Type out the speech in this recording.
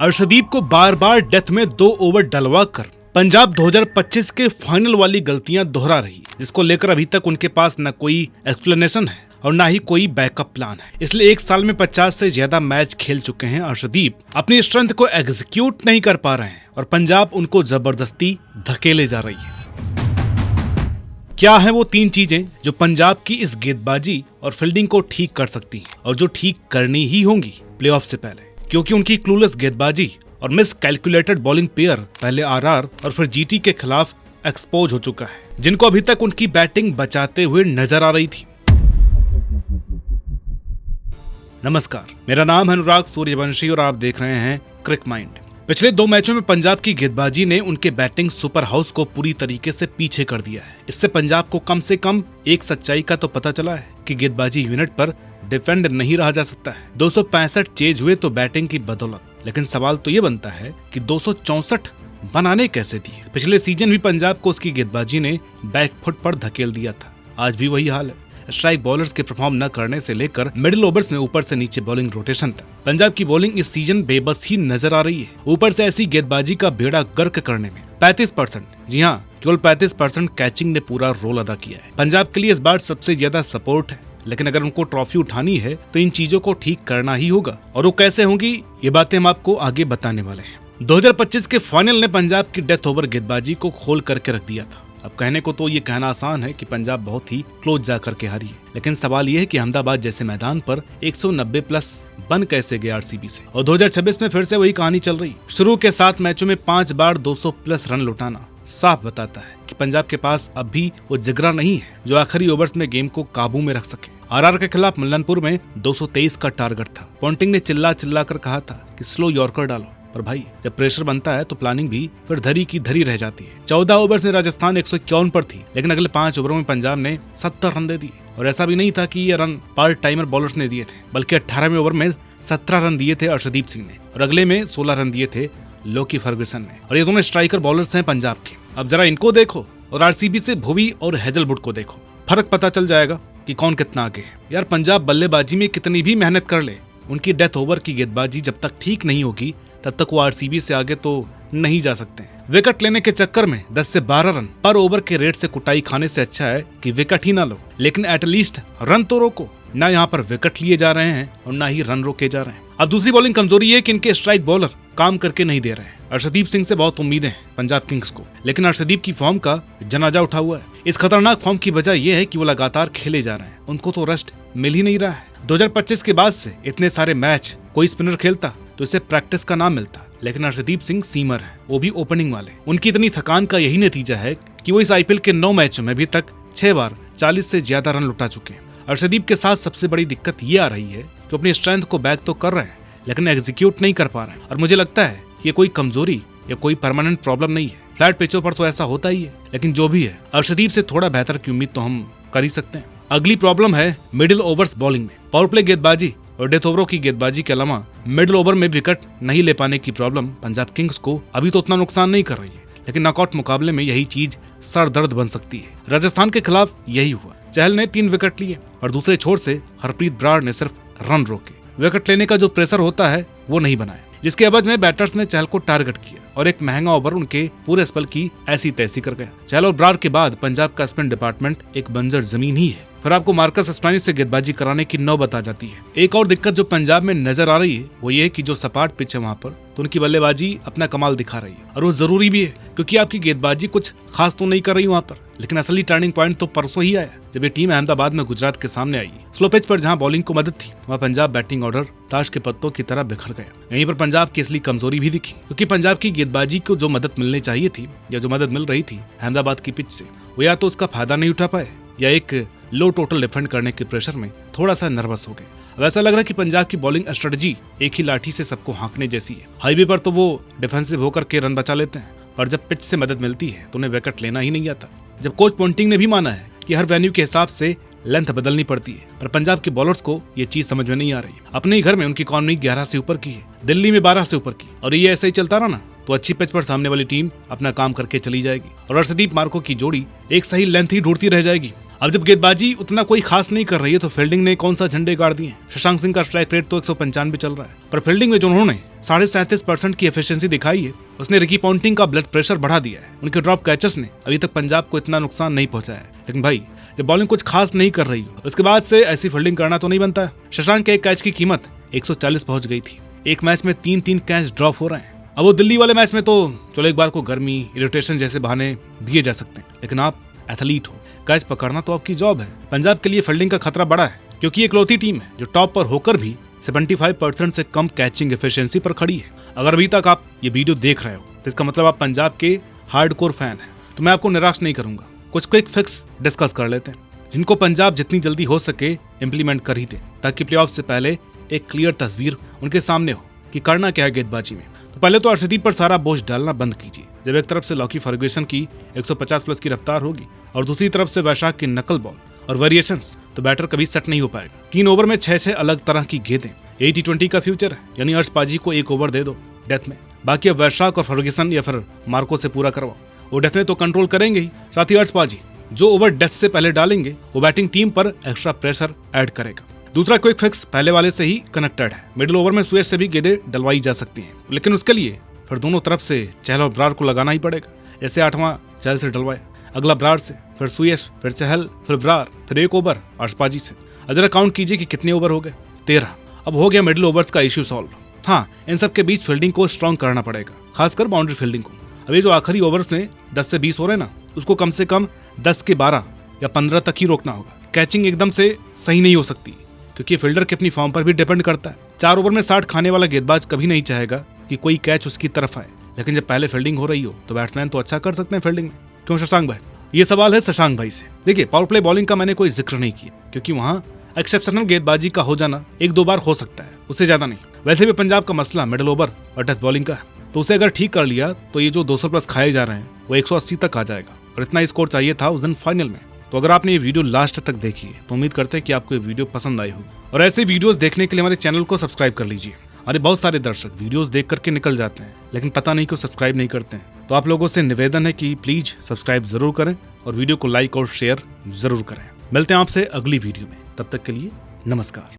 अर्शदीप को बार बार डेथ में 2 ओवर डलवा कर पंजाब 2025 के फाइनल वाली गलतियां दोहरा रही है, जिसको लेकर अभी तक उनके पास न कोई एक्सप्लेनेशन है और ना ही कोई बैकअप प्लान है। इसलिए एक साल में 50 से ज्यादा मैच खेल चुके हैं अर्शदीप अपनी स्ट्रेंथ को एग्जीक्यूट नहीं कर पा रहे हैं और पंजाब उनको जबरदस्ती धकेले जा रही है। क्या है वो 3 चीजें जो पंजाब की इस गेंदबाजी और फील्डिंग को ठीक कर सकती हैं और जो ठीक करनी ही होंगी प्लेऑफ से पहले, क्योंकि उनकी क्लूलेस गेंदबाजी और मिस कैलकुलेटेड बॉलिंग पेयर पहले आरआर और फिर जीटी के खिलाफ एक्सपोज हो चुका है, जिनको अभी तक उनकी बैटिंग बचाते हुए नजर आ रही थी। नमस्कार, मेरा नाम है अनुराग सूर्यवंशी और आप देख रहे हैं क्रिक माइंड। पिछले 2 मैचों में पंजाब की गेंदबाजी ने उनके बैटिंग सुपर हाउस को पूरी तरीके से पीछे कर दिया है। इससे पंजाब को कम से कम एक सच्चाई का तो पता चला है कि गेंदबाजी यूनिट पर डिफेंड नहीं रहा जा सकता है। 265 चेज हुए तो बैटिंग की बदौलत, लेकिन सवाल तो ये बनता है कि 264 बनाने कैसे दिए। पिछले सीजन भी पंजाब को उसकी गेंदबाजी ने बैकफुट पर धकेल दिया था, आज भी वही हाल है। स्ट्राइक बॉलर्स के परफॉर्म न करने से लेकर मिडिल ओवर्स में ऊपर से नीचे बॉलिंग रोटेशन तक पंजाब की बॉलिंग इस सीजन बेबस ही नजर आ रही है। ऊपर से ऐसी गेंदबाजी का बेड़ा गर्क करने में 35%, जी हाँ केवल 35% कैचिंग ने पूरा रोल अदा किया है। पंजाब के लिए इस बार सबसे ज्यादा सपोर्ट है, लेकिन अगर उनको ट्रॉफी उठानी है तो इन चीजों को ठीक करना ही होगा, और वो कैसे होंगी ये बातें हम आपको आगे बताने वाले हैं। 2025 के फाइनल ने पंजाब की डेथ ओवर गेंदबाजी को खोल करके रख दिया था। अब कहने को तो ये कहना आसान है कि पंजाब बहुत ही क्लोज जा करके हारी है, लेकिन सवाल ये है कि अहमदाबाद जैसे मैदान पर 190 प्लस बन कैसे गए आरसीबी से। और 2026 में फिर से वही कहानी चल रही। शुरू के 7 मैचों में 5 बार 200 प्लस रन लौटाना साफ बताता है कि पंजाब के पास अब भी वो जिगरा नहीं है जो आखिरी ओवर्स में गेम को काबू में रख सके। आरआर के खिलाफ मल्लनपुर में 223 का टारगेट था। पॉन्टिंग ने चिल्ला कर कहा था कि स्लो यॉर्कर डालो, पर भाई जब प्रेशर बनता है तो प्लानिंग भी फिर धरी की धरी रह जाती है। 14 ओवर्स में राजस्थान 151 पर थी, लेकिन अगले 5 ओवरों में पंजाब ने 70 रन दे दिए। और ऐसा भी नहीं था कि ये रन पार्ट टाइमर बॉलर्स ने दिए थे, बल्कि 18वें ओवर में 17 रन दिए थे अर्शदीप सिंह ने और अगले में 16 रन दिए थे लोकी फर्गुसन ने। और ये दोनों स्ट्राइकर बॉलर्स हैं पंजाब के। अब जरा इनको देखो और आरसीबी से भुवी और हेजलवुड को देखो, फर्क पता चल जाएगा कि कौन कितना आगे है। यार पंजाब बल्लेबाजी में कितनी भी मेहनत कर ले, उनकी डेथ ओवर की गेंदबाजी जब तक ठीक नहीं होगी तब तक वो आरसीबी से आगे तो नहीं जा सकते। विकेट लेने के चक्कर में 10 से 12 रन पर ओवर के रेट से कुटाई खाने से अच्छा है कि विकेट ही ना लो, लेकिन एटलीस्ट रन तो रोको। ना यहाँ पर विकेट लिए जा रहे हैं और ना ही रन रोके जा रहे हैं। अब दूसरी बॉलिंग कमजोरी है कि इनके स्ट्राइक बॉलर काम करके नहीं दे रहे हैं। अर्शदीप सिंह से बहुत उम्मीदें हैं पंजाब किंग्स को, लेकिन अर्शदीप की फॉर्म का जनाजा उठा हुआ है। इस खतरनाक फॉर्म की वजह यह है कि वो लगातार खेले जा रहे हैं, उनको तो रेस्ट मिल ही नहीं रहा है। 2025 के बाद से इतने सारे मैच कोई स्पिनर खेलता तो इसे प्रैक्टिस का नाम मिलता, लेकिन अर्शदीप सिंह सीमर है, वो भी ओपनिंग वाले। उनकी इतनी थकान का यही नतीजा है कि वो इस आईपीएल के 9 मैचों में अभी तक 6 बार 40 से ज्यादा रन लुटा चुके हैं। अर्शदीप के साथ सबसे बड़ी दिक्कत ये आ रही है कि अपनी स्ट्रेंथ को बैक तो कर रहे हैं, लेकिन एग्जीक्यूट नहीं कर पा रहे हैं। और मुझे लगता है ये कोई कमजोरी या कोई परमानेंट प्रॉब्लम नहीं है। फ्लैट पिचों पर तो ऐसा होता ही है, लेकिन जो भी है अर्शदीप से थोड़ा बेहतर की उम्मीद तो हम कर ही सकते हैं। अगली प्रॉब्लम है मिडिल ओवर्स बॉलिंग में। पावर प्ले गेंदबाजी और डेथ ओवरों की गेंदबाजी के अलावा मिडिल ओवर में विकेट नहीं ले पाने की प्रॉब्लम पंजाब किंग्स को अभी तो उतना नुकसान नहीं कर रही है, लेकिन नॉकआउट मुकाबले में यही चीज सर दर्द बन सकती है। राजस्थान के खिलाफ यही हुआ। चहल ने 3 विकेट लिए और दूसरे छोर से हरप्रीत ब्रार ने सिर्फ रन रोके। विकेट लेने का जो प्रेशर होता है वो नहीं बनाया, जिसके एवज में बैटर्स ने चहल को टारगेट किया और एक महंगा ओवर उनके पूरे स्पेल की ऐसी तैसी कर गया। चहल और ब्रार के बाद पंजाब का स्पिन डिपार्टमेंट एक बंजर जमीन ही है। फिर आपको मार्कस स्टोइनिस से गेंदबाजी कराने की नौबत आ जाती है। एक और दिक्कत जो पंजाब में नजर आ रही है वो ये है कि जो सपाट पिच है वहाँ पर तो उनकी बल्लेबाजी अपना कमाल दिखा रही है, और वो जरूरी भी है क्योंकि आपकी गेंदबाजी कुछ खास तो नहीं कर रही वहाँ पर। लेकिन असली टर्निंग पॉइंट तो परसों ही आया जब ये टीम अहमदाबाद में गुजरात के सामने आई। स्लो पिच पर जहाँ बॉलिंग को मदद थी वहाँ पंजाब बैटिंग ऑर्डर ताश के पत्तों की तरह बिखर गया। यहीं पर पंजाब की असली कमजोरी भी दिखी, क्योंकि पंजाब की गेंदबाजी को जो मदद मिलनी चाहिए थी या जो मदद मिल रही थी अहमदाबाद की पिच से, वो या तो उसका फायदा नहीं उठा पाए या एक लो टोटल डिफेंड करने के प्रेशर में थोड़ा सा नर्वस हो गए। अब ऐसा लग रहा है कि पंजाब की बॉलिंग स्ट्रेटजी एक ही लाठी से सबको हाँकने जैसी है। हाईवे पर तो वो डिफेंसिव होकर के रन बचा लेते हैं, और जब पिच से मदद मिलती है तो उन्हें विकेट लेना ही नहीं आता। जब कोच पॉन्टिंग ने भी माना है कि हर वेन्यू के हिसाब से लेंथ बदलनी पड़ती है, पर पंजाब के बॉलर्स को ये चीज समझ में नहीं आ रही। अपने ही घर में उनकी इकॉनमी 11 से ऊपर की है, दिल्ली में 12 से ऊपर की, और ये ऐसे ही चलता रहा ना तो अच्छी पिच पर सामने वाली टीम अपना काम करके चली जाएगी और अर्शदीप मार्को की जोड़ी एक सही लेंथ ही ढूंढती रह जाएगी। अब जब गेंदबाजी उतना कोई खास नहीं कर रही है तो फील्डिंग ने कौन सा झंडे गाड़ दिए। शशांक सिंह का स्ट्राइक रेट तो 195 चल रहा है, पर फील्डिंग में जो उन्होंने 37.5% की एफिशिएंसी दिखाई है उसने रिकी पॉन्टिंग का ब्लड प्रेशर बढ़ा दिया है। उनके ड्रॉप कैचेस ने अभी तक पंजाब को इतना नुकसान नहीं पहुंचाया है। लेकिन भाई जब बॉलिंग कुछ खास नहीं कर रही हो उसके बाद से ऐसी फील्डिंग करना तो नहीं बनता। शशांक के एक कैच की कीमत 140 पहुंच गई थी। एक मैच में 3-3 कैच ड्रॉप हो रहे हैं। अब वो दिल्ली वाले मैच में तो चलो एक बार को गर्मी, इरिटेशन जैसे बहाने दिए जा सकते हैं, लेकिन आप एथलीट हो, कैच पकड़ना तो आपकी जॉब है। पंजाब के लिए फील्डिंग का खतरा बड़ा है क्योंकि ये इकलौती टीम है जो टॉप पर होकर भी 75% से कम कैचिंग एफिशिएंसी पर खड़ी है। अगर अभी तक आप ये वीडियो देख रहे हो तो इसका मतलब आप पंजाब के हार्डकोर फैन हैं। तो मैं आपको निराश नहीं करूंगा। कुछ क्विक फिक्स डिस्कस कर लेते हैं जिनको पंजाब जितनी जल्दी हो सके इम्प्लीमेंट कर ही दे, ताकि प्लेऑफ से पहले एक क्लियर तस्वीर उनके सामने हो कि करना क्या है गेंदबाजी में। तो पहले तो हर्षदीप पर सारा बोझ डालना बंद कीजिए। जब एक तरफ से लॉकी फर्ग्यूसन की 150 प्लस की रफ्तार होगी और दूसरी तरफ से वैशाख की नकल बॉल और वेरिएशंस, तो बैटर कभी सेट नहीं हो पाएगा। 3 ओवर में 6 अलग तरह की गेंदें, यही T20 का फ्यूचर है। यानी हर्ष पाजी को 1 ओवर दे दो डेथ में, बाकी अब वैशाख और फर्ग्यूसन या फिर मार्को से पूरा करवाओ। वो डेथ में तो कंट्रोल करेंगे ही, साथ ही हर्ष पाजी जो ओवर डेथ से पहले डालेंगे वो बैटिंग टीम पर एक्स्ट्रा प्रेशर ऐड करेगा। दूसरा क्विक फिक्स पहले वाले से ही कनेक्टेड है। मिडिल ओवर में सुयश से भी गेंदें डलवाई जा सकती हैं, लेकिन उसके लिए फिर दोनों तरफ से चहल और ब्रार को लगाना ही पड़ेगा। जैसे 8वां चहल से डलवाए, अगला ब्रार से, फिर सुयश, फिर चहल, फिर ब्रार, फिर 1 ओवर हर्ष पाजी से। जरा काउंट कीजिए कि कितने ओवर हो गए, 13। अब हो गया मिडिल ओवर्स का इश्यू सॉल्व। हाँ, इन सब के बीच फील्डिंग को स्ट्रॉन्ग करना पड़ेगा, खासकर बाउंड्री फील्डिंग को। अभी जो आखिरी ओवर्स में 10 से 20 हो रहे हैं ना, उसको कम से कम 10 के 12 या 15 तक ही रोकना होगा। कैचिंग एकदम से सही नहीं हो सकती क्योंकि फील्डर के अपनी फॉर्म पर भी डिपेंड करता है। 4 ओवर में 60 खाने वाला गेंदबाज कभी नहीं चाहेगा कि कोई कैच उसकी तरफ आए, लेकिन जब पहले फील्डिंग हो रही हो तो बैट्समैन तो अच्छा कर सकते हैं फील्डिंग में। क्यों शशांक भाई? ये सवाल है शशांक भाई से। देखिए, पावर प्ले बॉलिंग का मैंने कोई जिक्र नहीं किया क्योंकि वहां एक्सेप्शनल गेंदबाजी का हो जाना 1-2 बार हो सकता है, उससे ज्यादा नहीं। वैसे भी पंजाब का मसला मिडिल ओवर और डेथ बॉलिंग का है, तो उसे अगर ठीक कर लिया तो ये जो 200 प्लस खाए जा रहे हैं वो 180 तक आ जाएगा। और इतना स्कोर चाहिए था उस दिन फाइनल में। तो अगर आपने ये वीडियो लास्ट तक देखी है तो उम्मीद करते हैं कि आपको ये वीडियो पसंद आई होगी। और ऐसे वीडियोस देखने के लिए हमारे चैनल को सब्सक्राइब कर लीजिए। अरे बहुत सारे दर्शक वीडियोस देख करके निकल जाते हैं, लेकिन पता नहीं क्यों सब्सक्राइब नहीं करते हैं। तो आप लोगों से निवेदन है कि प्लीज सब्सक्राइब जरूर करें और वीडियो को लाइक और शेयर जरूर करें। मिलते हैं आपसे अगली वीडियो में, तब तक के लिए नमस्कार।